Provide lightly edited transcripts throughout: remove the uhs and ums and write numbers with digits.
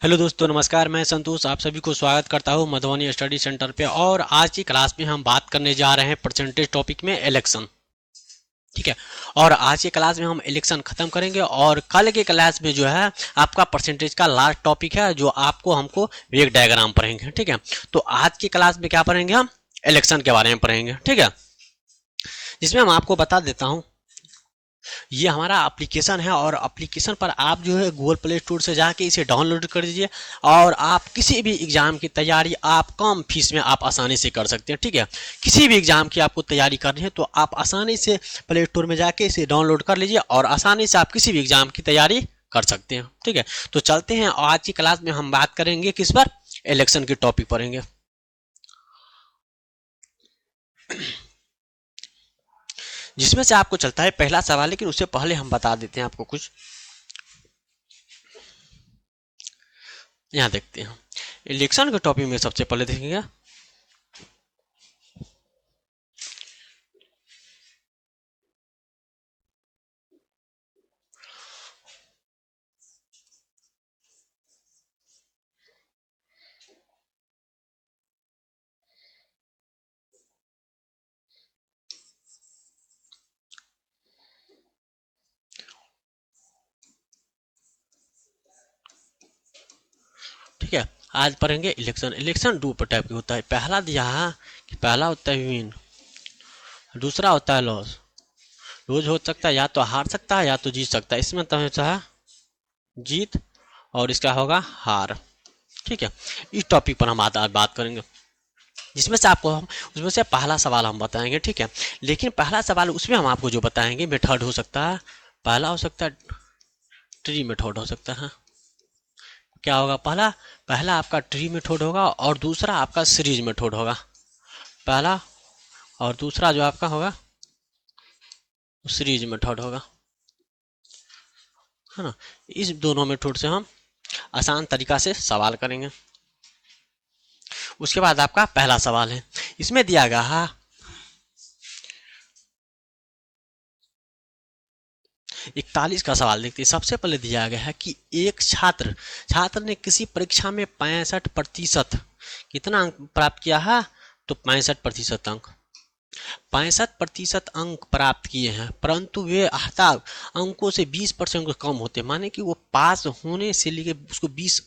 Hello दोस्तों, नमस्कार। मैं संतोष आप सभी को स्वागत करता हूं मधुबनी स्टडी सेंटर पे। और आज की क्लास में हम बात करने जा रहे हैं परसेंटेज टॉपिक में इलेक्शन। ठीक है। और आज की क्लास में हम इलेक्शन खत्म करेंगे और कल के क्लास में जो है आपका परसेंटेज का लास्ट टॉपिक है, जो आपको हमको वेग डायग्राम पढ़ेंगे। ठीक है। तो आज की क्लास में क्या पढ़ेंगे? हम इलेक्शन के बारे में पढ़ेंगे। ठीक है। जिसमें हम आपको बता देता हूं, ये हमारा एप्लीकेशन है और एप्लीकेशन पर आप जो है गूगल प्ले स्टोर से जाके इसे डाउनलोड कर दीजिए और आप किसी भी एग्जाम की तैयारी आप कम फीस में आप आसानी से कर सकते हैं। ठीक है। किसी भी एग्जाम की आपको तैयारी करनी है तो आप आसानी से प्ले स्टोर में जाके इसे डाउनलोड कर लीजिए और आसानी से आप किसी भी एग्जाम की तैयारी कर सकते हैं। ठीक है। तो चलते हैं, आज की क्लास में हम बात करेंगे किस पर? इलेक्शन के टॉपिक पढ़ेंगे, जिसमें से आपको चलता है पहला सवाल। लेकिन उससे पहले हम बता देते हैं आपको कुछ। यहाँ देखते हैं इलेक्शन के टॉपिक में सबसे पहले देखेंगे ठीक है। आज पढ़ेंगे इलेक्शन। इलेक्शन दो टाइप की होता है। पहला दिया है कि पहला होता है विन, दूसरा होता है लॉस। लॉस हो सकता है, या तो हार सकता है या तो जीत सकता है। इसमें तो है जीत और इसका होगा हार। ठीक है। इस टॉपिक पर हम आज बात करेंगे, जिसमें से आपको हम उसमें से पहला सवाल हम बताएंगे। ठीक है। लेकिन पहला सवाल उसमें हम आपको जो बताएंगे मेथड हो सकता है। पहला हो सकता है ट्री मेथड हो सकता है। क्या होगा? पहला पहला आपका ट्री मेथड होगा और दूसरा आपका सीरीज मेथड होगा। पहला और दूसरा जो आपका होगा सीरीज मेथड होगा, है ना। इस दोनों मेथड से हम आसान तरीका से सवाल करेंगे। उसके बाद आपका पहला सवाल है, इसमें दिया गया है 41 का सवाल। देखते हैं। सबसे पहले दिया गया है कि एक छात्र छात्र ने किसी परीक्षा में 65% कितना अंक प्राप्त किया है? तो 65% अंक, 65% अंक प्राप्त किए हैं, परंतु वे आहताब अंकों से 20% कम होते, माने कि वो पास होने से लेके उसको 20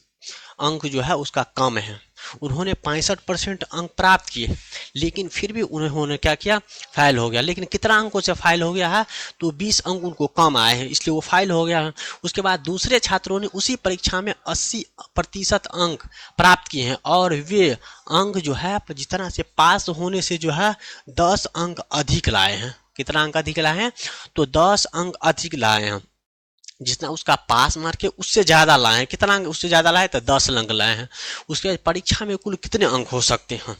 अंक जो है उसका कम है। उन्होंने 65% अंक प्राप्त किए, लेकिन फिर भी उन्होंने क्या किया? फाइल हो गया। लेकिन कितना अंकों से फाइल हो गया है? तो 20 अंक उनको कम आए हैं, इसलिए वो फाइल हो गया है। उसके बाद दूसरे छात्रों ने उसी परीक्षा में 80% अंक प्राप्त किए हैं और वे अंक जो है जितना से पास होने से जो है 10 अंक अधिक लाए हैं। कितना अंक अधिक लाए हैं? तो 10 अंक अधिक लाए हैं। जितना उसका पास मार्क है उससे ज्यादा लाए हैं। कितना अंक उससे ज्यादा लाए? तो 10 अंक लाए हैं। उसके बाद परीक्षा में कुल कितने अंक हो सकते हैं?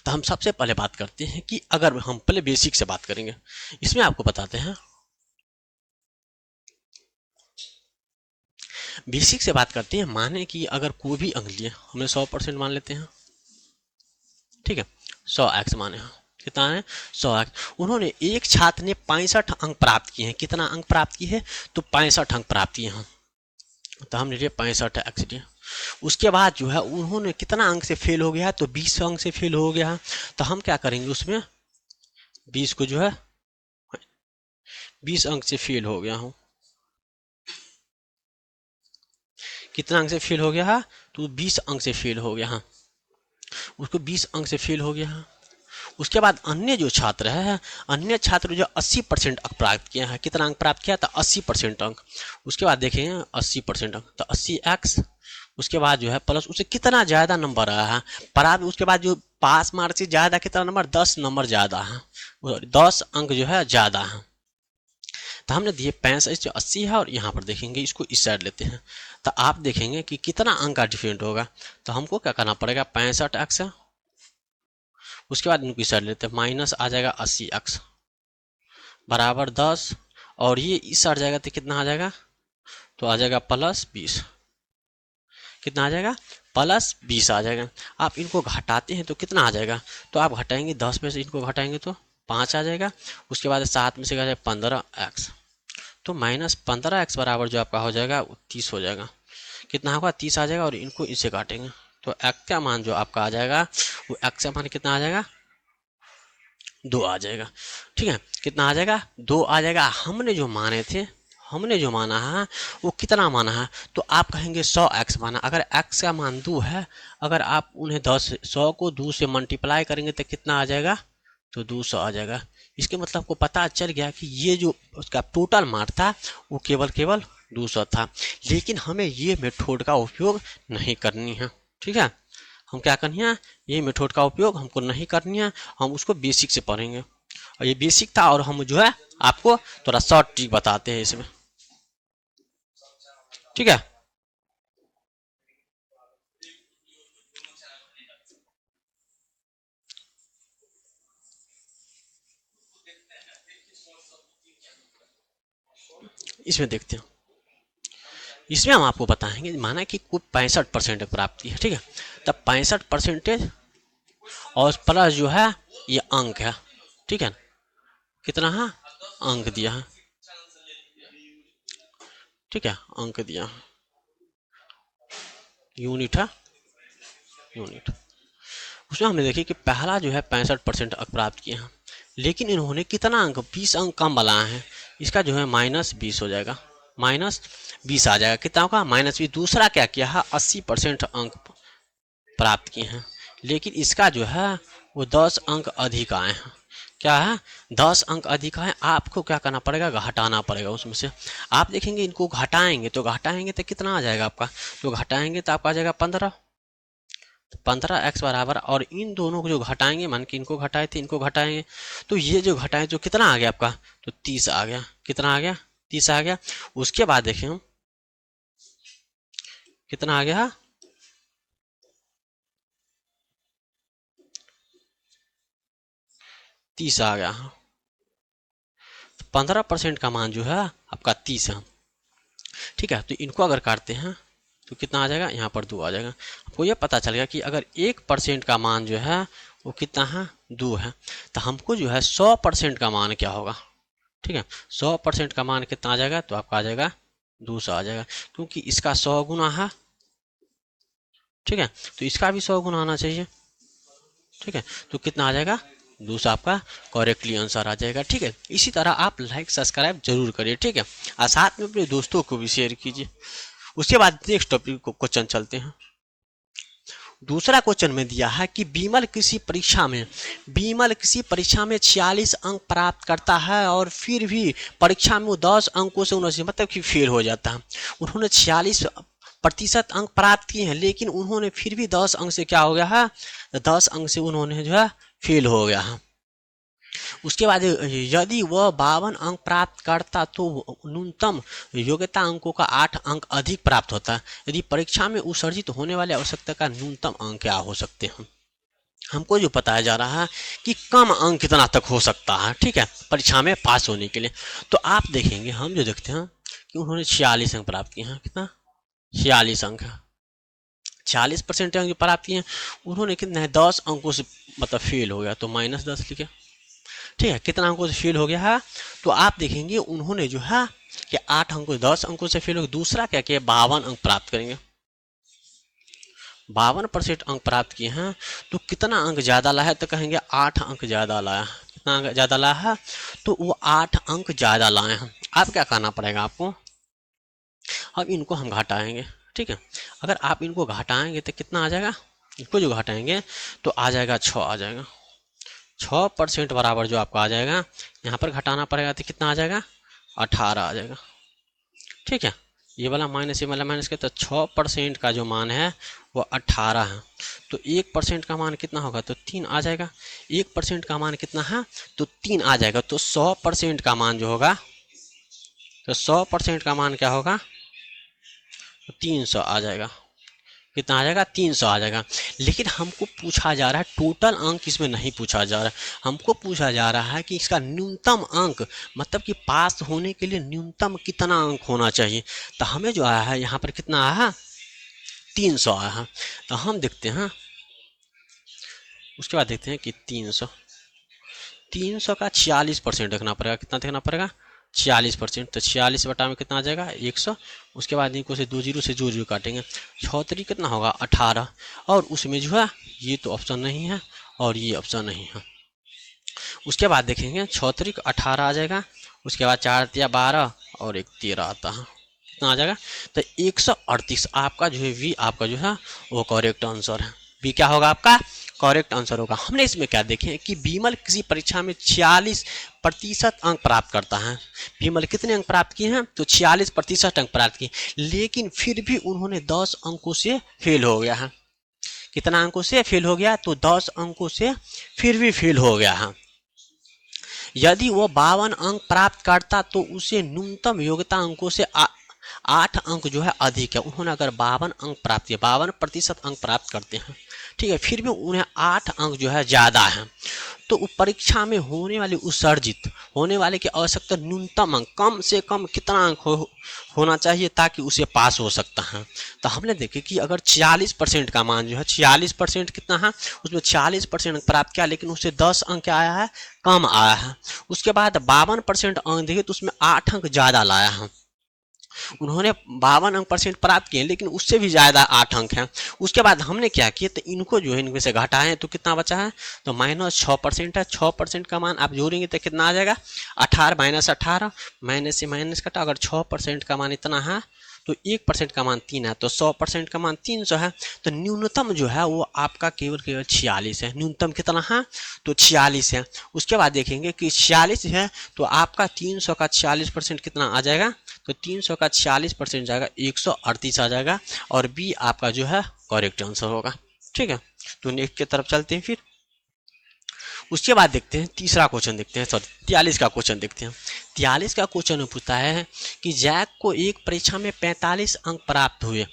तो हम सबसे पहले बात करते हैं कि अगर हम पहले बेसिक से बात करेंगे, इसमें आपको बताते हैं। बेसिक से बात करते हैं। माने कि अगर कोई भी अंक लिए, हमें 100% मान लेते हैं। ठीक है। 100x माने हैं। कितना है? 100x। उन्होंने एक छात्र ने 65 अंक प्राप्त किए हैं। कितना अंक प्राप्त किए हैं? तो 65 अंक प्राप्त किए हैं। तो हम लीजिए 65x लिए। उसके बाद जो है उन्होंने कितना अंक से फेल हो गया? तो 20 अंक से फेल हो गया। तो हम क्या करेंगे? उसमें 20 को जो है 20 अंक से फेल हो गया हूँ। कितना अंक से फेल हो गया है? तो 20 अंक से फेल हो गया है। उसको 20 अंक से फेल हो गया है। उसके बाद अन्य जो छात्र है, अन्य छात्र जो 80% अंक प्राप्त किया है। कितना अंक प्राप्त किया? तो 80% अंक। उसके बाद देखें 80% अंक, तो 80x। उसके बाद जो है प्लस उसे कितना ज्यादा नंबर आया है प्राप्त। उसके बाद जो पास मार्क से ज्यादा कितना नंबर? 10 नंबर ज्यादा है, 10 अंक जो है ज्यादा है। तो हमने दिए 65 जो 80 है, और यहाँ पर देखेंगे इसको इस साइड लेते हैं तो आप देखेंगे कि कितना अंक का डिफरेंट होगा। तो हमको क्या करना पड़ेगा? 65x है। उसके बाद इनको इस साइड लेते हैं, माइनस आ जाएगा 80x बराबर 10, और ये इस साइड जाएगा तो कितना आ जाएगा? तो आ जाएगा +20। कितना आ जाएगा? +20 आ जाएगा। आप इनको घटाते हैं तो कितना आ जाएगा? तो आप घटाएंगे 10 में से इनको घटाएंगे तो 5 आ जाएगा। उसके बाद 7 में से आ जाएगा 15x, तो -15x बराबर जो आपका हो जाएगा 30 हो जाएगा। कितना होगा 30 आ जाएगा और इनको इससे काटेंगे तो x का मान जो आपका आ जाएगा वो x का मान कितना आ जाएगा 2 आ जाएगा। ठीक है, कितना आ जाएगा 2 आ जाएगा। हमने जो माना है वो कितना माना है तो आप कहेंगे 100x माना। अगर x का मान 2 है, अगर आप उन्हें 100 को 2 से मल्टीप्लाई करेंगे तो कितना आ जाएगा तो 200 आ जाएगा। इसके मतलब को पता चल गया कि ये जो उसका टोटल मान था वो केवल 200 था। लेकिन हमें ये मेथड का उपयोग नहीं करनी है। ठीक है, हम क्या करनी है, ये मेथड का उपयोग हमको नहीं करनी है, हम उसको बेसिक से पढ़ेंगे। और ये बेसिक था और हम जो है आपको थोड़ा शॉर्ट ट्रिक बताते हैं इसमें। ठीक है, इसमें देखते हैं। इसमें हम आपको बताएंगे, माना कि कुल 65% प्राप्त की है। ठीक है, तब 65% और प्लस जो है ये अंक है। ठीक है, कितना है अंक दिया है। ठीक है, अंक दिया है, यूनिट है, यूनिट। उसमें हमने देखी कि पहला जो है 65% अंक प्राप्त किए हैं, लेकिन इन्होंने कितना अंक 20 अंक कम बनाया है। इसका जो है -20 हो जाएगा, -20 आ जाएगा। कितना होगा -20। दूसरा क्या किया है 80% अंक प्राप्त किए हैं, लेकिन इसका जो है वो 10 अंक अधिक आए हैं। क्या है 10 अंक अधिक आए। आपको क्या करना पड़ेगा, घटाना पड़ेगा उसमें से। आप देखेंगे इनको घटाएंगे तो कितना आ जाएगा आपका, तो घटाएंगे तो आपका आ जाएगा 15। 15x बराबर, और इन दोनों को जो घटाएंगे, मान कि इनको घटाए थे इनको घटाएंगे तो ये जो घटाए जो कितना आ गया आपका तो 30 आ गया। कितना आ गया 30 आ गया। उसके बाद देखें हम कितना आ गया 30 आ गया। 15% का मान जो है आपका 30 है। ठीक है, तो इनको अगर काटते हैं तो कितना आ जाएगा, यहाँ पर 2 आ जाएगा। आपको यह पता चल गया कि अगर 1% का मान जो है वो कितना है 2 है, तो हमको जो है 100% का मान क्या होगा। ठीक है, 100% का मान कितना आ जाएगा तो आपका आ जाएगा 200 आ जाएगा, क्योंकि इसका 100 गुना है। ठीक है, तो इसका भी 100 गुना आना चाहिए। ठीक है, तो कितना आ जाएगा 200 आपका करेक्टली आंसर आ जाएगा। ठीक है, इसी तरह आप लाइक सब्सक्राइब जरूर करिए। ठीक है, और साथ में अपने दोस्तों को भी शेयर कीजिए। उसके बाद नेक्स्ट टॉपिक को क्वेश्चन चलते हैं। दूसरा क्वेश्चन में दिया है कि बीमल किसी परीक्षा में 46 अंक प्राप्त करता है और फिर भी परीक्षा में वो 10 अंकों से 79 मतलब कि फेल हो जाता है। उन्होंने 46% अंक प्राप्त किए हैं, लेकिन उन्होंने फिर भी 10 अंक से क्या हो गया है, 10 अंक से उन्होंने जो है फेल हो गया है। उसके बाद यदि वह 52 अंक प्राप्त करता तो न्यूनतम योग्यता अंकों का 8 अंक अधिक प्राप्त होता है। यदि परीक्षा में उत्सर्जित होने वाले आवश्यकता का न्यूनतम अंक क्या हो सकते हैं। हमको जो बताया जा रहा है कि कम अंक कितना तक हो सकता है। ठीक है, परीक्षा में पास होने के लिए। तो आप देखेंगे, हम जो देखते हैं कि उन्होंने 46 अंक प्राप्त किए हैं। कितना 46 अंक है, 40% अंक प्राप्त किए हैं। उन्होंने कितना है 10 अंकों से मतलब फेल हो गया, तो -10 लिखे। ठीक है, कितना अंकों से फेल हो गया है तो आप देखेंगे उन्होंने जो है कि 8 अंकों 10 अंकों से फेल हो गया। दूसरा क्या किया 52 अंक प्राप्त करेंगे, 52% अंक प्राप्त किए हैं। तो कितना अंक ज्यादा लाया है तो कहेंगे 8 अंक ज्यादा लाया। कितना अंक ज्यादा लाया है तो वो 8 अंक ज्यादा लाए हैं। आप क्या करना पड़ेगा आपको, अब इनको हम घटाएंगे। ठीक है, अगर आप इनको घटाएंगे तो कितना आ जाएगा, इनको जो घटाएंगे तो आ जाएगा 6 आ जाएगा। 6% बराबर जो आपका आ जाएगा, यहाँ पर घटाना पड़ेगा तो कितना आ जाएगा 18 आ जाएगा। ठीक है, ये वाला माइनस ये वाला माइनस के, तो 6% का जो मान है वो 18 है। तो 1% का मान कितना होगा तो 3 आ जाएगा। 1% का मान कितना है तो 3 आ जाएगा। तो 100% का मान जो होगा, तो 100% का मान क्या होगा तो 300 आ जाएगा। कितना आ जाएगा 300 आ जाएगा। लेकिन हमको पूछा जा रहा है टोटल अंक, इसमें नहीं पूछा जा रहा है। हमको पूछा जा रहा है कि इसका न्यूनतम अंक, मतलब कि पास होने के लिए न्यूनतम कितना अंक होना चाहिए। तो हमें जो आया है यहाँ पर कितना आया है 300 आया है। तो हम देखते हैं, उसके बाद देखते हैं कि 300 का 46% देखना पड़ेगा। कितना देखना पड़ेगा 46%, तो 46 बटा में कितना आ जाएगा 100। उसके बाद इनको से 2 जीरो से 2 जीरो काटेंगे, 6 कितना होगा 18, और उसमें जो है ये तो ऑप्शन नहीं है और ये ऑप्शन नहीं है। उसके बाद देखेंगे 6 18 आ जाएगा, उसके बाद 4 12 और 1 13 आता है, कितना आ जाएगा तो 138 आपका जो है वी आपका जो है वो करेक्ट आंसर है। बी क्या होगा आपका करेक्ट आंसर होगा। हमने इसमें क्या देखे कि विमल किसी परीक्षा में 46% अंक प्राप्त करता है। विमल कितने अंक प्राप्त किए हैं तो 46% अंक प्राप्त किए, लेकिन फिर भी उन्होंने 10 अंकों से फेल हो गया है। कितना अंकों से फेल हो गया तो 10 अंकों से फिर भी फेल हो गया है। यदि वो 52 अंक प्राप्त करता तो उसे न्यूनतम योग्यता अंकों से 8 अंक जो है अधिक है। उन्होंने अगर 52 अंक प्राप्त किया, 52% अंक प्राप्त करते हैं, ठीक है, फिर भी उन्हें 8 अंक जो है ज़्यादा है, तो परीक्षा में होने वाले उत्सर्जित होने वाले की आवश्यकता न्यूनतम अंक कम से कम कितना अंक होना चाहिए ताकि उसे पास हो सकता है। तो हमने देखे कि अगर 46% का मान जो है 46% कितना है उसमें 46% अंक प्राप्त किया, लेकिन उससे 10 अंक क्या आया है कम आया है। उसके बाद 52% अंक देखे तो उसमें 8 अंक ज़्यादा लाया है। उन्होंने 52 अंक परसेंट प्राप्त किए, लेकिन उससे भी ज़्यादा 8 अंक हैं। उसके बाद हमने क्या किया तो इनको जो है इनमें से घटाएं तो कितना बचा है तो -6% है। 6% का मान आप जोड़ेंगे तो कितना आ जाएगा 18 -18 माइनस से माइनस कटा, अगर 6% का मान इतना है तो 1% का मान 3 है, तो 100% का मान 300 है। तो न्यूनतम जो है वो आपका केवल केवल 46 है। न्यूनतम कितना है तो 46 है। उसके बाद देखेंगे कि 46 है तो आपका 300 का 46% कितना आ जाएगा तो 300 का 46% जाएगा 138 आ जाएगा, और बी आपका जो है करेक्ट आंसर होगा। ठीक है, तो नेक्स्ट की तरफ चलते हैं। फिर उसके बाद देखते हैं तीसरा क्वेश्चन, देखते हैं सॉरी 43 का क्वेश्चन देखते हैं। 43 का क्वेश्चन में पूछता है कि जैक को एक परीक्षा में 45 अंक प्राप्त हुए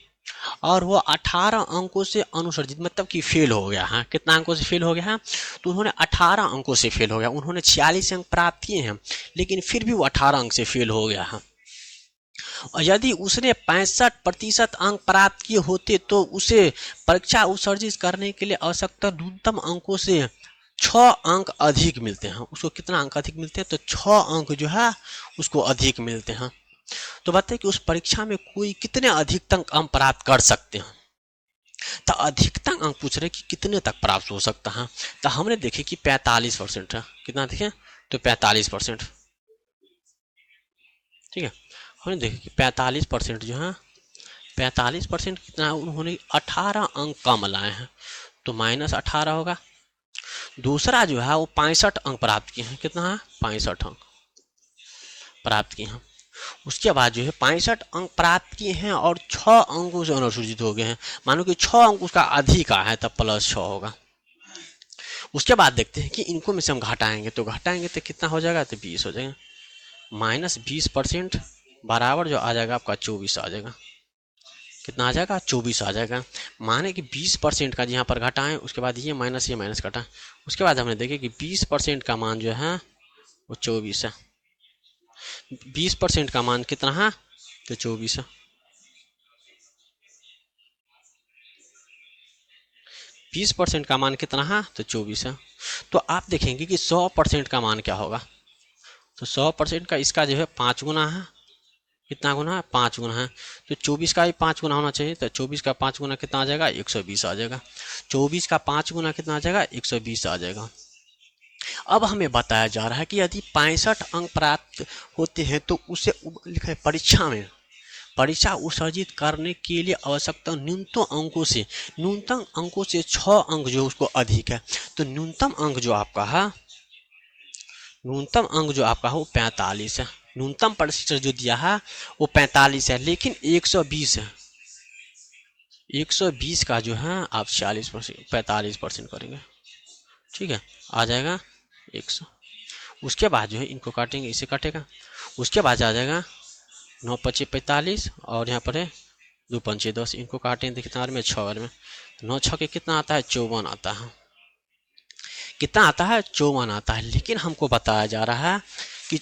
और वो 18 अंकों से अनुसर्जित मतलब कि फेल हो गया है। कितना अंकों से फेल हो गया है तो उन्होंने 18 अंकों से फेल हो गया। उन्होंने 46 अंक प्राप्त किए हैं, लेकिन फिर भी वो 18 अंक से फेल हो गया है। और यदि उसने 65% अंक प्राप्त किए होते तो उसे परीक्षा उत्सर्जित करने के लिए आवश्यकता न्यूनतम अंकों से 6 अंक अधिक मिलते हैं। उसको कितना अंक अधिक मिलते हैं तो 6 अंक जो है उसको अधिक मिलते हैं। तो बताइए कि उस परीक्षा में कोई कितने अधिकतम अंक प्राप्त कर सकते हैं। तो अधिकतम अंक पूछ रहे कि कितने तक प्राप्त हो सकता है। तो हमने देखे कि 45% है। कितना देखें तो 45%। ठीक है, हमने देखा कि 45% जो है 45% कितना है उन्होंने 18 अंक कम लाए हैं, तो -18 होगा। दूसरा जो है वो 65 अंक प्राप्त किए हैं। कितना है 65 अंक प्राप्त किए हैं। उसके बाद जो है 65 अंक प्राप्त किए हैं और 6 अंकों से अनुसूचित हो गए हैं। मानो कि 6 अंक उसका अधिक आया है तब +6 होगा। उसके बाद देखते हैं कि इनको में से हम घटाएंगे तो कितना हो जाएगा तो 20 हो जाएगा। -20% बराबर जो आ जाएगा आपका 24 आ जाएगा। कितना आ जाएगा 24 आ जाएगा। माने कि 20% का यहाँ पर घटाएं, उसके बाद ये माइनस कटा, उसके बाद हमने देखे कि 20% का मान जो है वो 24 है। 20% का मान कितना है तो 24 है। 20% का मान कितना है तो 24 है। तो आप देखेंगे कि 100% का मान क्या होगा तो 100% का इसका जो है 5 गुना है। कितना गुना है 5 गुना है, तो 24 का भी 5 गुना होना चाहिए। तो 24 का 5 गुना कितना आ जाएगा 120 आ जाएगा। 24 का 5 गुना कितना आ जाएगा 120 आ जाएगा। अब हमें बताया जा रहा है कि यदि 65 अंक प्राप्त होते हैं तो उसे लिखा है परीक्षा उत्सर्जित करने के लिए आवश्यकता न्यूनतम अंकों से 6 अंक जो उसको अधिक है। तो न्यूनतम अंक जो आपका है वो 45 है। न्यूनतम प्रतिशत जो दिया है वो 45 है, लेकिन 120 है। 120 का जो है आप 45% करेंगे। ठीक है, आ जाएगा 100। उसके बाद जो है इनको काटेंगे, इसे काटेगा। उसके बाद आ जाएगा 9 × 5 = 45 और यहाँ पर है 2 × 5 = 10। इनको काटेंगे कितना बार में 6 बार में। 9 × 6 के कितना आता है 54 आता है। कितना आता है 54 आता है। लेकिन हमको बताया जा रहा है कि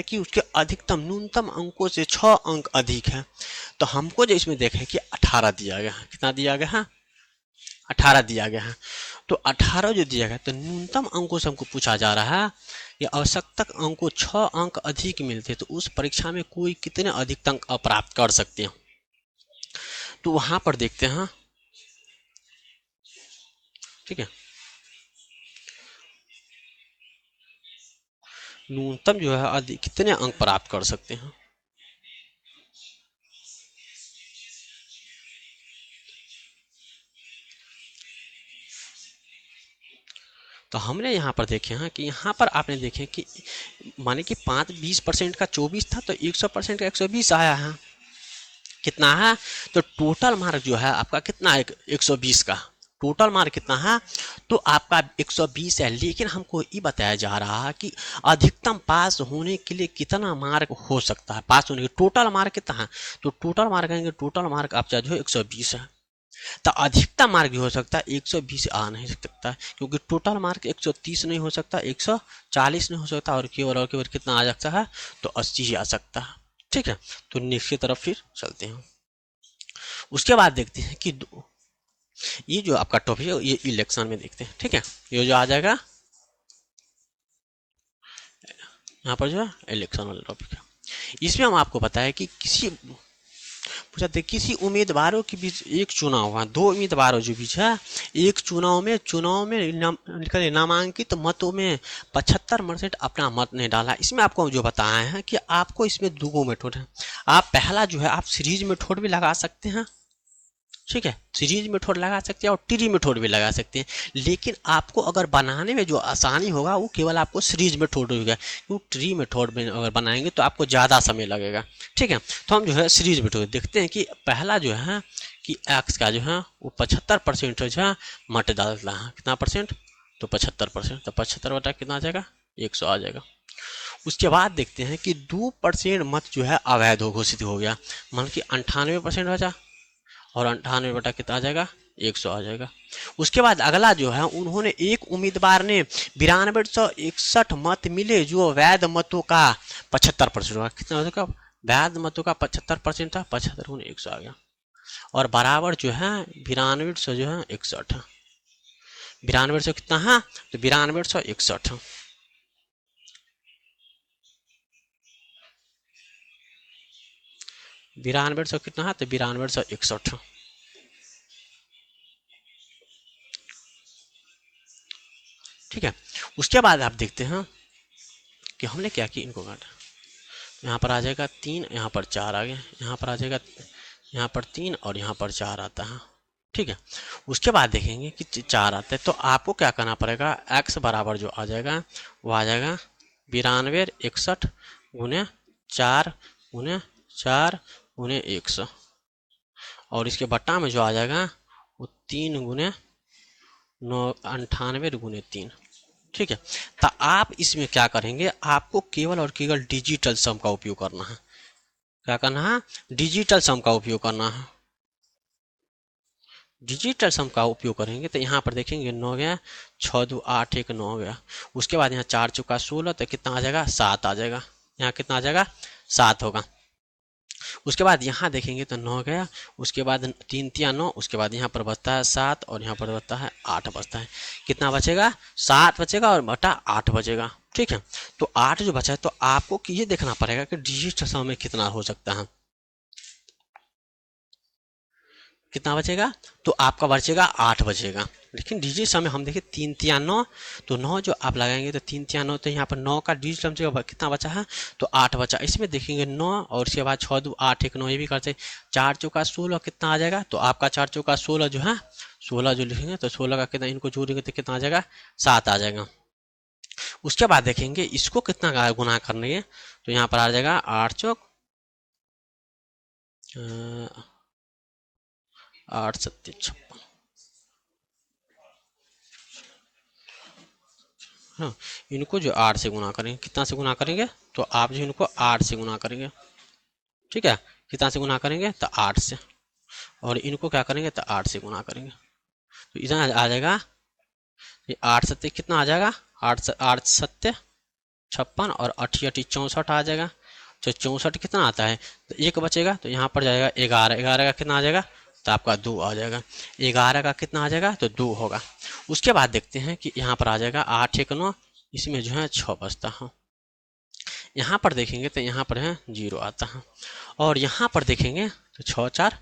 कि उसके अधिकतम न्यूनतम अंकों से 6 अंक अधिक है। तो हमको जो इसमें देखें कि 18 दिया गया है। कितना दिया गया है 18 दिया गया है। तो 18 जो दिया गया तो न्यूनतम अंकों से हमको पूछा जा रहा है कि आवश्यकता अंकों 6 अंक अधिक मिलते तो उस परीक्षा में कोई कितने अधिक अंक प्राप्त कर सकते हैं। तो वहां पर देखते हैं, ठीक है, न्यूनतम जो है अधिक कितने अंक प्राप्त कर सकते हैं। तो हमने यहाँ पर देखे हैं कि यहाँ पर आपने देखे कि माने कि 20% का 24 था तो 100% का 120 आया है। कितना है तो टोटल मार्क जो है आपका कितना है 120 का टोटल मार्क कितना है तो आपका 120 है। लेकिन हमको ये बताया जा रहा है कि अधिकतम पास होने के लिए कितना मार्क हो सकता है, पास होने के टोटल मार्क कितना है। तो टोटल मार्क आएंगे, टोटल मार्क आपका जो है 120 है। तो अधिकतम मार्क भी हो सकता है 120 आ नहीं सकता क्योंकि टोटल मार्क 130 नहीं हो सकता, 140 नहीं हो सकता और केवल कितना आ सकता है तो 80 ही आ सकता है। ठीक है, तो नेक्स्ट की तरफ फिर चलते हैं। उसके बाद देखते हैं कि ये जो आपका टॉपिक है ये इलेक्शन में देखते हैं। ठीक है, ये जो आ जाएगा यहाँ पर जो है इलेक्शन वाला टॉपिक है। इसमें हम आपको बताया कि पूछा था किसी उम्मीदवारों के बीच एक चुनाव हुआ, दो उम्मीदवारों के बीच है एक चुनाव में नामांकित मतों में 75% अपना मत नहीं डाला। इसमें आपको जो बताया है कि आपको इसमें दो मेथड है। आप पहला जो है आप सीरीज मेथड भी लगा सकते हैं, ठीक है, सीरीज मेथड लगा सकते हैं और ट्री मेथड भी लगा सकते हैं। लेकिन आपको अगर बनाने में जो आसानी होगा वो केवल आपको सीरीज मेथड होगा, क्योंकि ट्री मेथड में अगर बनाएंगे तो आपको ज़्यादा समय लगेगा। ठीक है, तो हम जो है सीरीज मेथड देखते हैं कि पहला जो है कि एक्स का जो है वो 75% जो है मत डालता है। कितना परसेंट तो 75%, तो 75 बटा कितना आ जाएगा 100 आ जाएगा। उसके बाद देखते हैं कि 2% मत जो है अवैध घोषित हो गया, मान कि 98% बचा और 98 बटा कितना आ जाएगा 100 आ जाएगा। उसके बाद अगला जो है उन्होंने एक उम्मीदवार ने 9261 मत मिले जो वैध मतों का 75% हुआ। कितना होगा वैध मतों का 75% था, 75 गुने 100 आ गया और बराबर जो है 9200 जो है 61 है। 9200 कितना है तो 9261 है। 9200 कितना है तो 9261 है। ठीक है, उसके बाद आप देखते हैं कि हमने क्या किया, इनको काटा, यहाँ पर आ जाएगा 3, यहाँ पर 4 आ गया, यहाँ पर आ जाएगा, यहाँ पर 3 और यहाँ पर 4 आता है। ठीक है, उसके बाद देखेंगे कि 4 आता है तो आपको क्या करना पड़ेगा, x बराबर जो आ जाएगा वो आ जाएगा 9261 गुने 4 गुने 4 गुने 100 और इसके बट्टा में जो आ जाएगा वो 3 गुने 98 गुने 3। ठीक है, तो आप इसमें क्या करेंगे, आपको केवल और केवल डिजिटल सम का उपयोग करना है। क्या करना है, डिजिटल सम का उपयोग करना है। डिजिटल सम का उपयोग करेंगे तो यहाँ पर देखेंगे 9 गया, 6 2 8 1 9 गया। उसके बाद यहाँ 4 चौका 16 तो कितना आ जाएगा 7 आ जाएगा, यहाँ कितना आ जाएगा 7 होगा। उसके बाद यहाँ देखेंगे तो 9 गया, उसके बाद 3 तिया 9, उसके बाद यहाँ पर बचता है 7 और यहाँ पर बचता है 8 बचता है। कितना बचेगा 7 बचेगा और बटा 8 बचेगा। ठीक है, तो 8 जो बचा है तो आपको ये देखना पड़ेगा कि डिजिटल सम में कितना हो सकता है। कितना बचेगा तो आपका बचेगा 8 बचेगा। लेकिन डिजिट सम में हम देखिए 3 तिया 9, तो 9 जो आप लगाएंगे तो 3 तिया 9 तो यहाँ पर 9 का डिजिट सम जगह कितना बचा है तो 8 बचा। इसमें देखेंगे 9 और उसके बाद 6 2 8 1 9 ये भी करते। 4 चौका 16 कितना आ जाएगा तो आपका 4 चौका 16 जो है 16 जो लिखेंगे तो 16 का कितना इनको जोड़ेंगे तो कितना आ जाएगा 7 आ जाएगा। उसके बाद देखेंगे इसको कितना गुना करने है तो यहाँ पर आ जाएगा 8 चौक 8 सत्ते 56। हाँ, इनको जो 8 से गुना करेंगे, कितना से गुना करेंगे तो आप जो इनको 8 से गुना करेंगे। ठीक है, कितना से गुना करेंगे तो 8 से, और इनको क्या करेंगे तो 8 से गुना करेंगे तो इतना आ जाएगा ये 8 सत्ते कितना आ जाएगा 8 सत्ते 56 और 8 8 64 आ जाएगा। तो 64 कितना आता है तो एक बचेगा तो यहाँ पर जाएगा 11, 11 का कितना आ जाएगा तो आपका 2 आ जाएगा। 11 का कितना आ जाएगा, तो 2 होगा। उसके बाद देखते हैं कि यहाँ पर आ जाएगा 8 1 9, इसमें जो है 6 बचता है। यहाँ पर देखेंगे तो यहाँ पर है 0 आता है। और यहाँ पर देखेंगे तो 6 4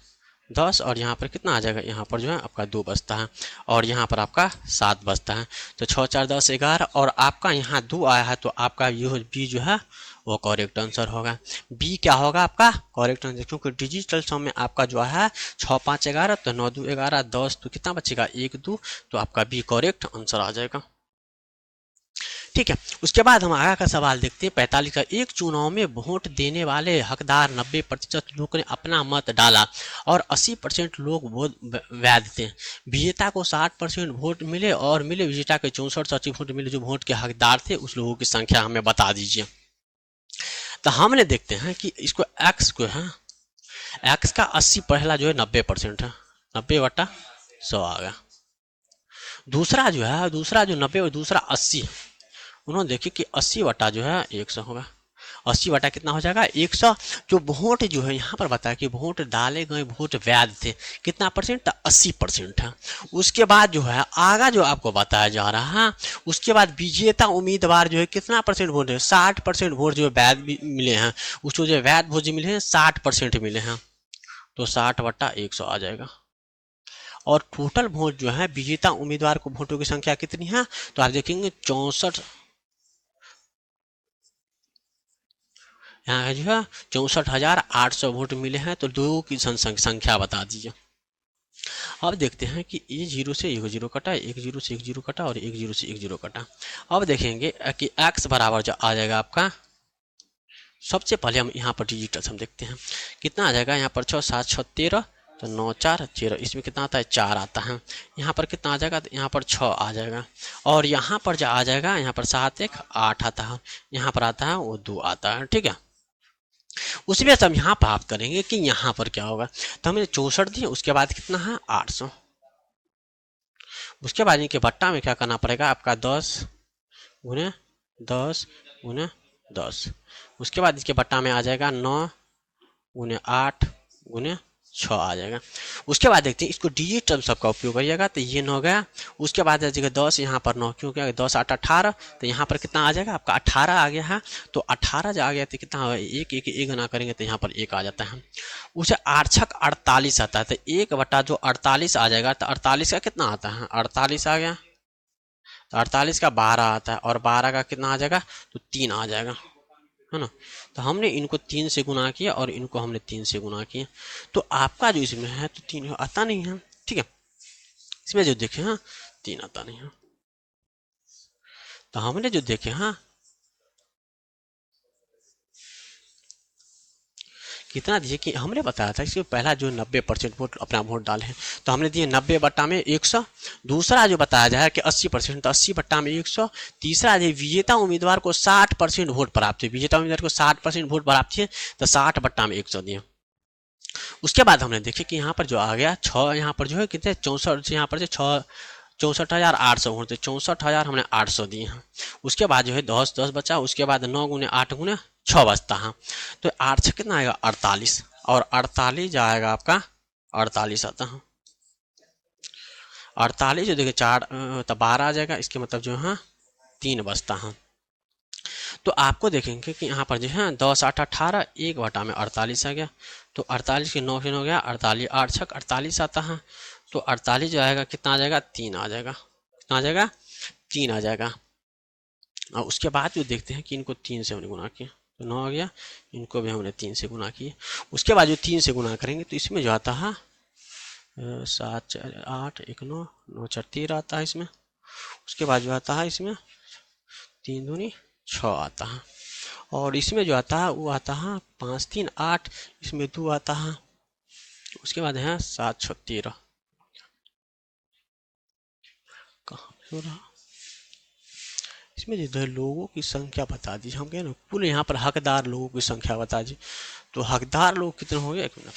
10, और यहाँ पर कितना आ जाएगा, यहाँ पर जो है आपका 2 बचता है, और यहाँ पर आपका 7 बचता है। तो 6 4 10 11, और आपका यहाँ 2 आया है, तो आपका ये बी जो है वो करेक्ट आंसर होगा। बी क्या होगा आपका करेक्ट आंसर, क्योंकि डिजिटल सम में आपका जो है 6 5 11, तो 9 2 11 10, तो कितना बचेगा 1 2, तो आपका बी करेक्ट आंसर आ जाएगा। ठीक है, उसके बाद हम आगे का सवाल देखते हैं 45 का। एक चुनाव में वोट देने वाले हकदार 90% लोगों ने अपना मत डाला और 80% लोग वोट वैध थे। विजेता को 60% वोट मिले और मिले विजेता के 64 वोट मिले। जो वोट के हकदार थे उस लोगों की संख्या हमें बता दीजिए। तो हमने देखते हैं कि इसको एक्स को है, एक्स का 80 पहला जो है 90% है, 90/100 आ गया। दूसरा जो है, दूसरा जो 90 और दूसरा 80 है, उन्होंने देखे कि 80 बटा जो है 100 होगा। 80 बटा कितना हो जाएगा 100। जो वोट जो है यहाँ पर बताया कि वोट डाले गए वोट वैध थे, कितना परसेंट था 80% है। उसके बाद जो है आगा जो आपको बताया जा रहा है, उसके बाद विजेता उम्मीदवार जो है कितना परसेंट वोट है, 60% वोट जो वैध मिले हैं, उसको जो वैध वोट जो मिले हैं 60% मिले हैं, तो 60/100 आ जाएगा। और टोटल वोट जो है विजेता उम्मीदवार को वोटों की संख्या कितनी है, तो आप देखेंगे 64, यहाँ जो है 64,800 वोट मिले हैं। तो लोगों की संख्या बता दीजिए। अब देखते हैं कि ये 0 से 1 0 कटा, 1 0 से 1 0 कटा, और 1 0 से 1 0 कटा। अब देखेंगे कि x बराबर जो आ जाएगा आपका, सबसे पहले हम यहाँ पर डिजिटल हम देखते हैं कितना आ जाएगा। यहाँ पर 6 7 6 13, तो 9 4 13, इसमें कितना आता है 4 आता है। यहाँ पर कितना आ जाएगा, तो यहाँ पर 6 आ जाएगा। और यहाँ पर जो आ जाएगा, यहाँ पर 7 1 8 आता है, यहाँ पर आता है वो 2 आता है। ठीक है, उसी में हम यहाँ प्राप्त करेंगे कि यहाँ पर क्या होगा। तो हमने 64 दिए, उसके बाद कितना है 800। उसके बाद इनके भट्टा में क्या करना पड़ेगा आपका 10 × 10 × 10। उसके बाद इसके भट्टा में आ जाएगा 9 × 8 × 6 आ जाएगा। उसके बाद देखते हैं इसको डिजिटल सबका उपयोग करिएगा, तो ये 9 गया। उसके बाद आ जाएगा 10, यहाँ पर 9, क्योंकि 10 8 18, तो यहाँ पर कितना आ जाएगा आपका 18 आ गया है। तो 18 जो आ गया तो कितना होगा, एक एक एक गुना करेंगे तो यहाँ पर 1 आ जाता है। उसे आरक्षक 48 आता है, तो 1 बटा जो 48 आ जाएगा, तो 48 का कितना आता है 48 आ गया, तो 48 का 12 आता है, और 12 का कितना आ जाएगा, तो 3 आ जाएगा, है ना। तो हमने इनको 3 से गुना किया और इनको हमने 3 से गुना किया, तो आपका जो इसमें है तो 3 आता नहीं है। ठीक है, इसमें जो देखे हाँ 3 आता नहीं है। तो हमने जो देखे हाँ कितना दिए, कि हमने बताया था इसके पहला जो 90% वोट अपना वोट डाले हैं, तो हमने दिए 90/100। दूसरा जो बताया जाए कि 80%, तो 80/100। तीसरा जो विजेता उम्मीदवार को 60% वोट प्राप्त है, विजेता उम्मीदवार को 60% वोट प्राप्त है, तो 60/100 दिए। उसके बाद हमने देखे कि यहाँ पर जो आ गया 6, यहाँ पर जो है कितने 64, यहाँ पर जो 6 64,800 होते, 64,000 हमने 800 दिए हैं। उसके बाद जो है 10 10 बचा, उसके बाद 9 × 8 × 6 बचता है, तो 8 से कितना आएगा 48, और 48 जाएगा आपका 48 आता है। 48 जो देखिए 4 तो 12 आ जाएगा, इसके मतलब जो है 3 बचता है। तो आपको देखेंगे कि यहाँ पर जो है 10 8 18, 1 बटा में 48 आ गया, तो 48 के 9 से 9 गया 48, 8 6 48 आता है। तो 48 जो आएगा कितना आ जाएगा 3 आ जाएगा, कितना आ जाएगा 3 आ जाएगा। और उसके बाद जो देखते हैं कि इनको 3 से हमने गुना किया, तो 9 आ गया, इनको भी हमने 3 से गुना किया। उसके बाद जो 3 से गुना करेंगे तो इसमें जो आता है 7 4 8 1 9 9 4 13 आता है इसमें। उसके बाद जो आता है इसमें 3 दूनी 6 आता है, और इसमें जो आता है वो आता है 5 3 8, इसमें 2 आता है। उसके बाद है 7 6 13, कहाँ पे हो रहा, इसमें जो है लोगों की संख्या बता दीजिए। हम कहें ना कुल यहाँ पर हकदार लोगों की संख्या बता दीजिए, तो हकदार लोग कितने हो गए, 1 मिनट।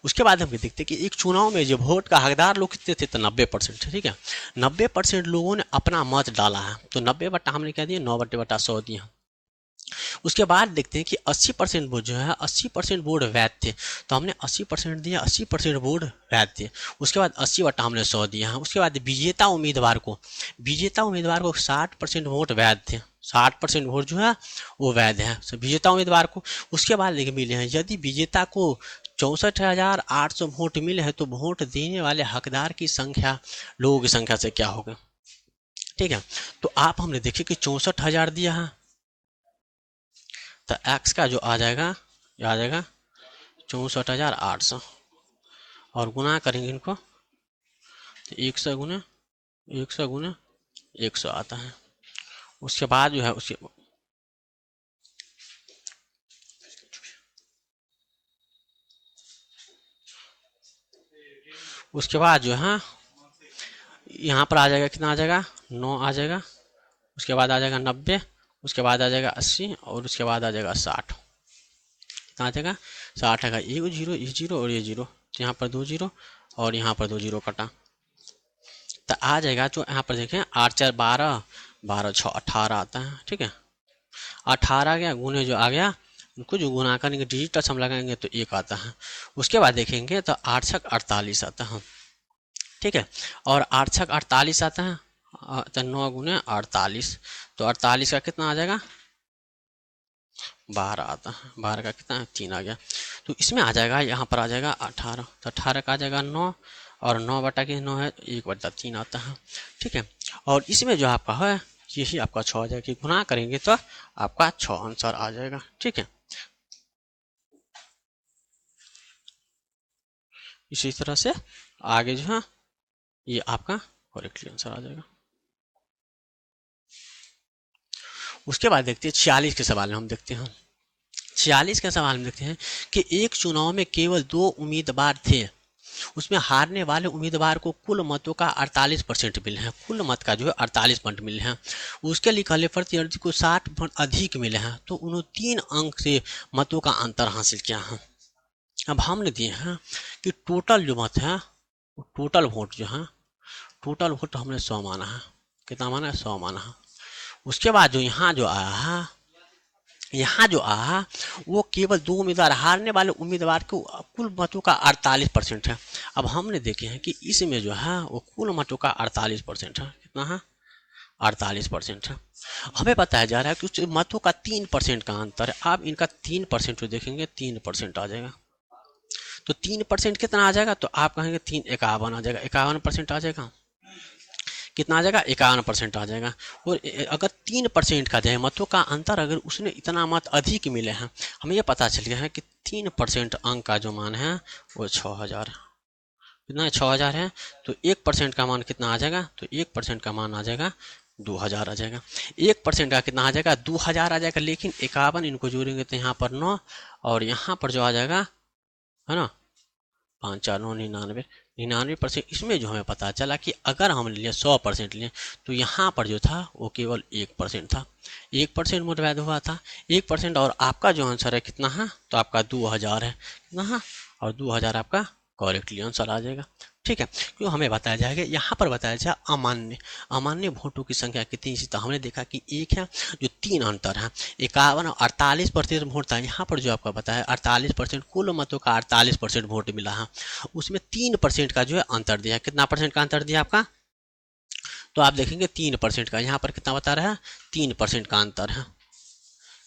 उसके बाद हम ये देखते हैं कि एक चुनाव में जो वोट का हकदार लोग कितने थे, तो 90%। ठीक है, 90% लोगों ने अपना मत डाला है, तो 90 बट्टा हमने क्या दिया, 9/100 दिया। उसके बाद देखते हैं कि 80% वोट जो है, 80% वोट वैध थे, तो हमने 80% दिया, 80% वोट वैध थे। उसके बाद 80 बट्टा हमने 100 दिया है। उसके बाद विजेता उम्मीदवार को 60% वोट वैध थे, 60% वोट जो है वो वैध है विजेता उम्मीदवार को। उसके बाद देखिए मिले हैं, यदि विजेता को 64,800 वोट मिले हैं तो वोट देने वाले हकदार की संख्या लोगों की संख्या से क्या होगा। ठीक है, तो आप हमने देखिए कि 64,000 दिया है, तो एक्स का जो आ जाएगा, ये आ जाएगा 64,800, और गुना करेंगे इनको तो 100 आता है। उसके बाद जो है उसके बाद जो है यहाँ पर आ जाएगा, कितना आ जाएगा, 9 आ जाएगा। उसके बाद आ जाएगा 90, उसके बाद आ जाएगा 80, और उसके बाद आ जाएगा 60। कितना आ जाएगा, 60 आएगा। ये जीरो, ये जीरो और ये जीरो, तो यहाँ पर 2 जीरो और यहाँ पर 2 जीरो कटा, तो आ जाएगा जो यहाँ पर देखें 8 4 12, 12 6 18 आता है। ठीक है, 18 गया, गुने जो आ गया उनको जो गुना करेंगे डिजिटल हम लगाएंगे तो 1 आता है। उसके बाद देखेंगे तो 8 6 48 आता है। ठीक है, और 8 6 48 आता है, तो 9 गुने 48, तो 48 का कितना आ जाएगा, 12 आता है। 12 का कितना है, 3 आ गया। तो इसमें आ जाएगा, यहाँ पर आ जाएगा 18, तो 18 का आ जाएगा 9, और 9 बटा के 9 है, 1/3 आता है। ठीक है, और इसमें जो आपका है यही आपका 6 आ जाएगा, कि गुना करेंगे तो आपका 6 आंसर आ जाएगा। ठीक है, इसी तरह से आगे जो है ये आपका करेक्टली आंसर आ जाएगा। उसके बाद देखते हैं 46 के सवाल में हम देखते हैं, 46 के सवाल में देखते हैं कि एक चुनाव में केवल 2 उम्मीदवार थे, उसमें हारने वाले उम्मीदवार को कुल मतों का 48% मिले हैं, कुल मत का जो है 48% मिले हैं। उसके लिखले प्रत्याशी को 60 वोट अधिक मिले हैं, तो उन्होंने 3 अंक से मतों का अंतर हासिल किया है। अब हमने दिए हैं कि टोटल जो मत है, टोटल वोट जो है, टोटल वोट हमने 100 माना है। कितना माना है, 100 माना है। उसके बाद जो यहाँ जो आया है, यहाँ जो आया वो केवल 2 उम्मीदवार, हारने वाले उम्मीदवार को कुल मतों का 48% है। अब हमने देखे हैं कि इसमें जो है वो कुल मतों का 48% है। कितना है, 48% है। हमें बताया जा रहा है कि उस मतों का 3% का अंतर है। आप इनका 3% जो देखेंगे 3% आ जाएगा, तो 3% कितना आ जाएगा, तो आप कहेंगे 3 51 आ जाएगा, 51% आ जाएगा। कितना आ जाएगा, 51% आ जाएगा। और अगर 3% का जाए मतों का अंतर, अगर उसने इतना मत अधिक मिले हैं, हमें यह पता चल गया है कि 3% अंक का जो मान है वो 6000 है। कितना 6000 है, तो 1% का मान कितना आ जाएगा, तो 1% का मान आ जाएगा 2000 आ जाएगा। 1% का कितना आ जाएगा, 2000 आ जाएगा। लेकिन 51 इनको जोड़ेंगे तो यहाँ पर 9, और यहाँ पर जो आ जाएगा है ना 5 4 9 99, 99%। इसमें जो हमें पता चला कि अगर हम लिए 100% लिए तो यहाँ पर जो था वो केवल 1% था, 1% वोट वैध हुआ था, 1%। और आपका जो आंसर है कितना है, तो आपका 2000 है। कितना है, और 2000 आपका करेक्टली आंसर आ जाएगा। ठीक है, क्यों हमें बताया जाएगा, यहाँ पर बताया जाए अमान्य, अमान्य वोटों की संख्या कितनी थी, तो हमने देखा कि एक है जो 3 अंतर है, 51 और 48% वोट था। यहाँ पर जो आपका बताया 48%, कुल मतों का 48% वोट मिला है, उसमें 3% का जो है अंतर दिया है। कितना परसेंट का अंतर दिया आपका, तो आप देखेंगे 3% का, यहाँ पर कितना बता रहा है, 3% का अंतर है।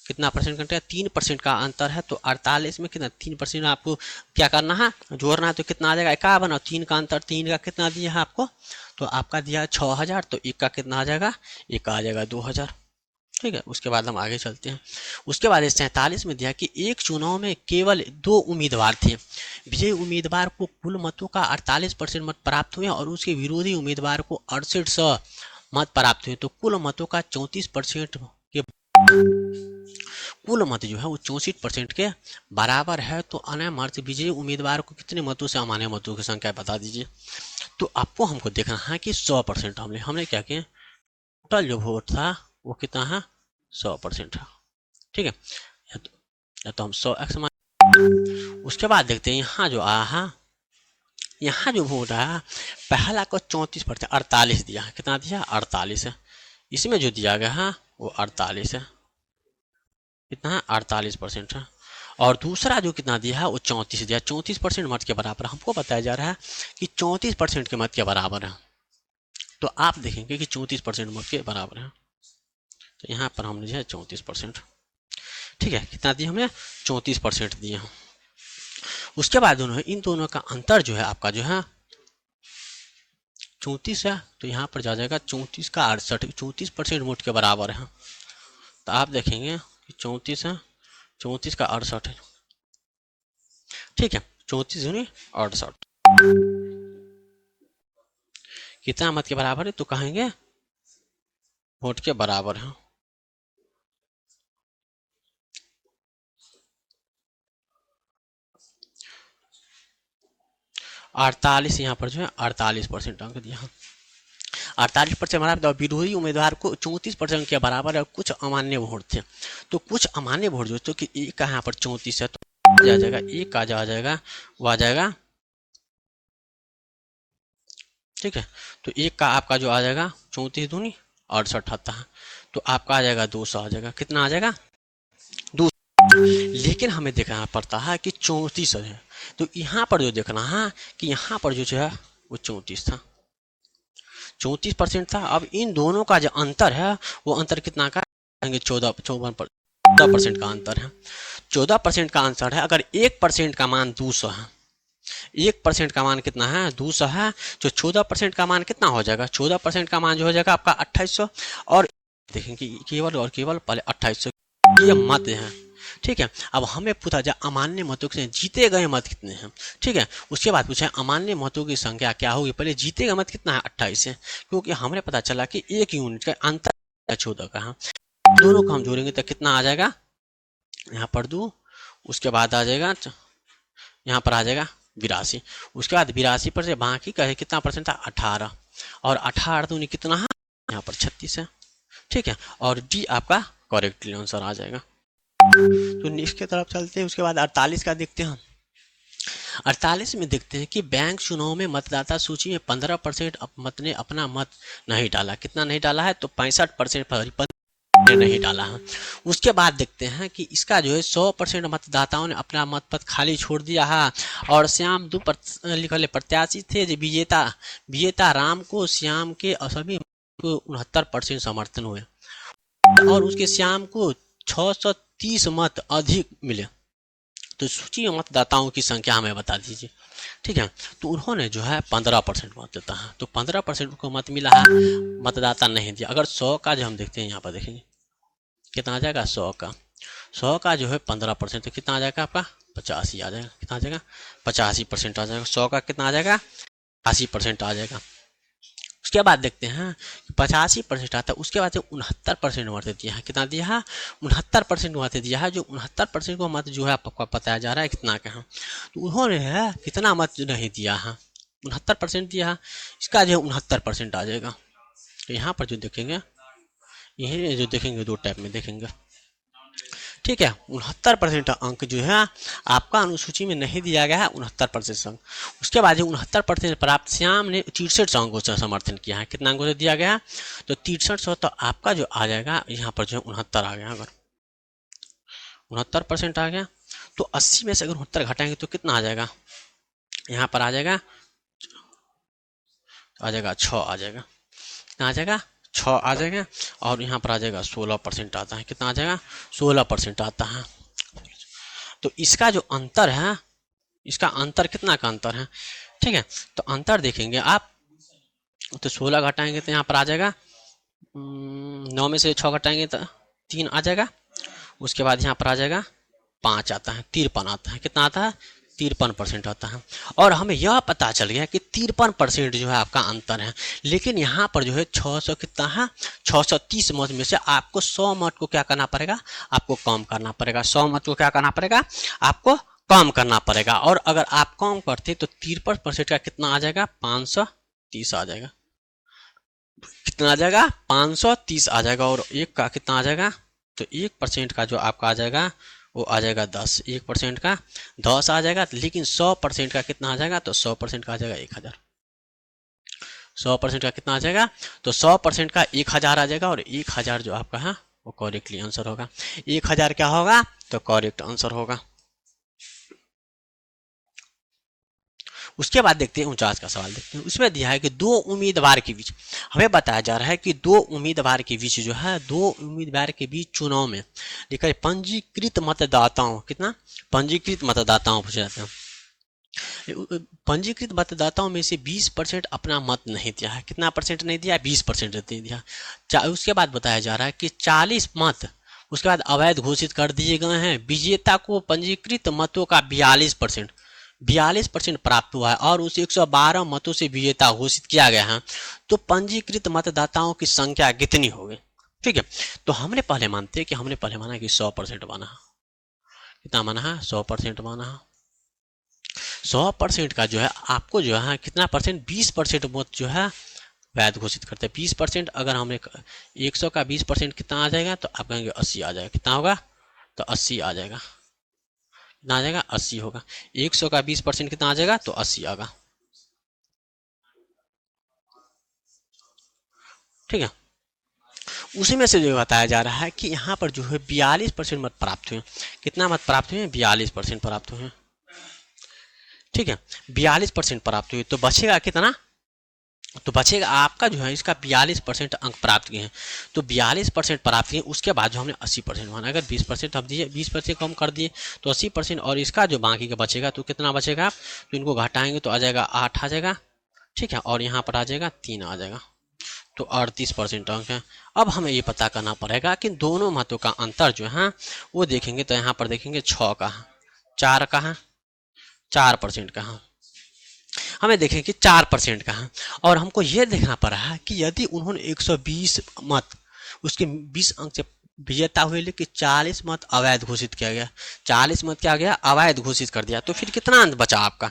कितना परसेंट घंटे, 3% का अंतर है, तो 48 में कितना 3% आपको क्या करना है, जोड़ना है, तो कितना आ जाएगा 51, और 3 का अंतर, 3 का कितना दिया है आपको, तो आपका दिया है 6000, तो 1 का कितना आ जाएगा, 1 आ जाएगा 2000। ठीक है, उसके बाद हम आगे चलते हैं। उसके बाद 47 में दिया कि एक चुनाव में केवल 2 उम्मीदवार थे, विजयी उम्मीदवार को कुल मतों का 48% मत प्राप्त हुए और उसके विरोधी उम्मीदवार को 6800 मत प्राप्त हुए, तो कुल मतों का 34% के कुल मत जो है वो 64% के बराबर है। तो अनामर्थ विजयी उम्मीदवार को कितने मतों से अमान्य मतों की संख्या बता दीजिए। तो आपको हमको देखना है कि 100% हमने क्या किया, टोटल जो वोट था वो कितना है, 100% है। ठीक है, या तो हम 100x मान उसके बाद देखते हैं यहाँ जो यहाँ जो हो रहा है, पहला को 34% 48 दिया है, कितना दिया 48 है। इसमें जो दिया गया है वो 48 है, कितना है 48% है। और दूसरा जो कितना दिया है वो 34 दिया, 34% मत के बराबर। हमको बताया जा रहा है कि 34% के मत के बराबर है, तो आप देखेंगे कि 34% मत के बराबर है, तो यहाँ पर हमने जो है 34%, ठीक है, कितना दिया हमने 34% दिए हैं। उसके बाद दोनों इन दोनों का अंतर जो है आपका जो है 34 है, तो यहाँ पर जा जाएगा 34 का 68, 34% वोट के बराबर है। तो आप देखेंगे कि 34 है, 34 का 68 है, ठीक है, 34 दूनी 68 कितना मत के बराबर है, तो कहेंगे वोट के बराबर है। अड़तालीस यहाँ पर जो है 48% अंक दिया, 48% बराबर। विरोधी उम्मीदवार को 34% के बराबर और कुछ अमान्य वोट थे, तो कुछ अमान्य वोट जो तो कि एक का यहाँ पर 34 है, तो आ जाएगा एक का आ जाएगा वो आ जाएगा, ठीक है, तो एक का आपका जो आ जाएगा 34 दूनी 68 आता है, तो आपका आ जाएगा 200 आ जाएगा, कितना आ जाएगा 200। लेकिन हमें देखना पड़ता है कि 34 है, तो यहाँ पर जो देखना है कि यहाँ पर जो है वो 34 था, 34% था। अब इन दोनों का जो अंतर है वो अंतर कितना का 14% का अंतर है, 14% का अंतर है। अगर 1% का मान 200 है, 1% का मान कितना है 200 है, तो 14% का मान कितना हो जाएगा, 14% का मान जो हो जाएगा आपका 2800, और देखेंगे केवल और केवल पहले 2800 ये मत है, ठीक है। अब हमें पूछा जाए अमान्य मतों से जीते गए मत कितने हैं, ठीक है, उसके बाद पूछा अमान्य मतों की संख्या क्या होगी, पहले जीते गए मत कितना है 28 है, क्योंकि हमें पता चला कि 1 यूनिट का अंतर 14 का है, दोनों को हम जोड़ेंगे तो कितना आ जाएगा, यहाँ पर 2, उसके बाद आ जाएगा यहाँ पर आ जाएगा 82, उसके बाद 82 पर से बाकी का कितना परसेंट था 18, और 18 दूनी कितना है यहाँ पर 36 है, ठीक है, और डी आपका करेक्टली आंसर आ जाएगा। तो नेक्स्ट की तरफ चलते हैं। उसके बाद 48 का देखते हैं। 48 में देखते हैं कि बैंक चुनाव में मतदाता सूची में 15% मत ने अपना मत नहीं डाला, कितना नहीं डाला है, तो 65% ने नहीं डाला है। उसके बाद देखते हैं कि इसका जो है 100% मतदाताओं ने अपना मत पत्र खाली छोड़ दिया है, और श्याम दो लिखल प्रत्याशी थे जो विजेता राम को श्याम के सभी 69% समर्थन हुए, और उसके श्याम को 630 मत अधिक मिले। तो सूची में मतदाताओं की संख्या हमें बता दीजिए, ठीक है। तो उन्होंने जो है 15% मत देता है, तो 15% को मत मिला है, मतदाता नहीं दिया। अगर 100 का जो हम देखते हैं यहाँ पर देखेंगे कितना आ जाएगा 100 का जो है 15%, तो कितना आ जाएगा आपका 85 आ जाएगा, कितना आ जाएगा 85% आ जाएगा। 100 का कितना आ जाएगा 80% आ जाएगा। उसके बाद देखते हैं 85% आता है, उसके बाद 69% मत दिया है, कितना दिया है 69% मत दिया है, जो 69% को मत जो है आपको बताया जा रहा है कितना का है, तो उन्होंने है कितना मत नहीं दिया है 69% दिया है, इसका जो 69% आ जाएगा। तो यहाँ पर जो देखेंगे यही जो देखेंगे दो टाइप में देखेंगे, ठीक है। 69% अंक जो है आपका अनुसूची में नहीं दिया गया है, 69% अंक। उसके बाद 69% प्राप्त श्याम ने 63 अंकों से समर्थन किया है, कितना अंकों से दिया गया, तो 63 तो आपका जो आ जाएगा यहाँ पर जो है 69 आ गया, अगर 69% आ गया, तो 80 में से अगर 69 घटाएंगे तो कितना आ जाएगा, यहाँ पर आ जाएगा 6 आ जाएगा, कितना आ जाएगा 6 आ जाएगा, और यहाँ पर आ जाएगा 16% आता है, कितना आ जाएगा 16% आता है। तो इसका जो अंतर है, इसका अंतर कितना का अंतर है, ठीक है। तो अंतर देखेंगे आप, तो 16 घटाएंगे तो यहाँ पर आ जाएगा 9 में से 6 घटाएंगे तो 3 आ जाएगा, उसके बाद यहाँ पर आ जाएगा 5 आता है, 53 आता है, कितना आता है 53% आता है। और हमें यह पता चल गया कि 53% जो है आपका अंतर है, लेकिन यहाँ पर जो है 600 कितना है 630 मत में से आपको 100 मत को क्या करना पड़ेगा, आपको कम करना पड़ेगा, 100 मत को क्या करना पड़ेगा, आपको कम करना पड़ेगा। और अगर आप कम करते तो 53% का कितना आ जाएगा 530 आ जाएगा, कितना आ जाएगा 530 आ जाएगा, और एक का कितना आ जाएगा, तो 1% का जो आपका आ जाएगा वो आ जाएगा 10, 1% का 10 आ जाएगा, लेकिन 100% का कितना आ जाएगा, तो 100% का आ जाएगा 1000। 100% का कितना आ जाएगा, तो 100% का 1000 आ जाएगा, और 1000 जो आपका है वो करेक्टली आंसर होगा। 1000 क्या होगा, तो करेक्ट आंसर होगा। उसके बाद देखते हैं 49 का सवाल देखते हैं। उसमें दिया है कि दो उम्मीदवार के बीच, हमें बताया जा रहा है कि दो उम्मीदवार के बीच जो है, दो उम्मीदवार के बीच चुनाव में लिखा है पंजीकृत मतदाताओं, कितना पंजीकृत मतदाताओं पूछे जाते हैं। पंजीकृत मतदाताओं में से 20% अपना मत नहीं दिया है। कितना परसेंट नहीं दिया, 20% नहीं दिया। उसके बाद बताया जा रहा है कि 40 मत उसके बाद अवैध घोषित कर दिए गए हैं। विजेता को पंजीकृत मतों का 42% प्राप्त हुआ है, और उसे 112 मतों से विजेता घोषित किया गया है। तो पंजीकृत मतदाताओं की संख्या कितनी होगी, ठीक है। तो हमने पहले मानते हैं कि हमने पहले माना कि 100% माना है। कितना माना है, 100% माना है। 100% का जो है आपको जो है कितना परसेंट, 20% मत जो है वैध घोषित करते हैं। 20% अगर हमने 100 का 20% कितना आ जाएगा, तो आप कहेंगे 80 आ जाएगा। कितना होगा, तो 80 आ जाएगा। कितना आ जाएगा, 80 होगा। 100 का 20% कितना आ जाएगा, तो 80 आएगा, ठीक है। उसी में से जो बताया जा रहा है कि यहाँ पर जो है 42% मत प्राप्त हुए। कितना मत प्राप्त हुए, 42% प्राप्त हुए, ठीक है। 42% प्राप्त हुए, तो बचेगा कितना, तो बचेगा आपका जो है इसका 42% अंक प्राप्त किए हैं, तो 42% प्राप्त किए। उसके बाद जो हमने 80% माना, अगर 20% हम दिए, 20% कम कर दिए तो 80%, और इसका जो बाकी का बचेगा तो कितना बचेगा, तो इनको घटाएंगे तो आ जाएगा 8 आ जाएगा, ठीक है। और यहाँ पर आ जाएगा 3 आ जाएगा, तो 38% अंक है। अब हमें ये पता करना पड़ेगा कि दोनों मतों का अंतर जो है वो देखेंगे, तो यहाँ पर देखेंगे 6 का है, 4 का है, 4% का है। हमें देखें कि 4% का है, और हमको यह देखना पड़ रहा है कि यदि उन्होंने 120 मत उसके 20 अंक से विजेता हुए, लेकिन 40 मत अवैध घोषित किया गया, 40 मत क्या गया, अवैध घोषित कर दिया, तो फिर कितना अंक बचा आपका।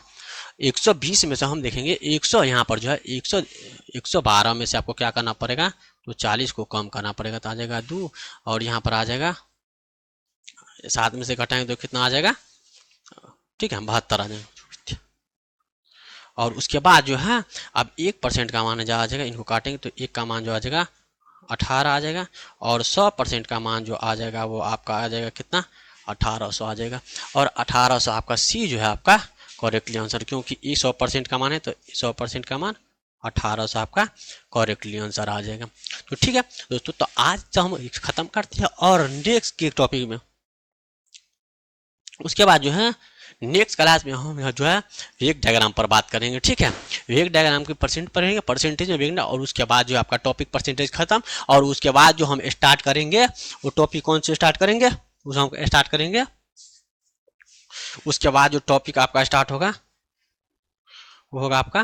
120 में से हम देखेंगे 100, यहाँ पर जो है 112 में से आपको क्या करना पड़ेगा, तो 40 को कम करना पड़ेगा, तो आ जाएगा 2, और यहाँ पर आ जाएगा 7 में से घटाएंगे तो कितना आ जाएगा, ठीक है, 72 आ जाएगा। और उसके बाद जो है अब 1% का मान जो आ जाएगा, इनको काटेंगे तो 1 का मान जो आ जाएगा 18 आ जाएगा, और 100% का मान जो आ जाएगा वो आपका आ जाएगा कितना, 1800 आ जाएगा। और 1800 आपका सी जो है आपका करेक्टली आंसर, क्योंकि 100% का मान है, तो 100% का मान 1800 आपका करेक्टली आंसर आ जाएगा। तो ठीक है दोस्तों, तो आज तो हम खत्म करते हैं, और नेक्स्ट के टॉपिक में उसके बाद जो है नेक्स्ट क्लास में हम जो है वेग डायग्राम पर बात करेंगे, ठीक है। वेग डायग्राम की परसेंट पढ़ेंगे, परसेंटेज में वेग, और उसके बाद जो आपका टॉपिक परसेंटेज खत्म, और उसके बाद जो हम स्टार्ट करेंगे वो टॉपिक कौन से स्टार्ट करेंगे, उस हम स्टार्ट करेंगे। उसके बाद जो टॉपिक आपका स्टार्ट होगा वो होगा आपका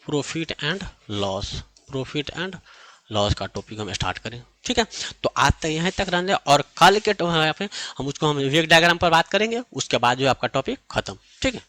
profit and loss. Profit and loss का टॉपिक हम स्टार्ट करें, ठीक है। तो आज तक यहाँ तक रहने, और कल के हम वेग डायग्राम पर बात करेंगे, उसके बाद जो आपका टॉपिक खत्म, ठीक है।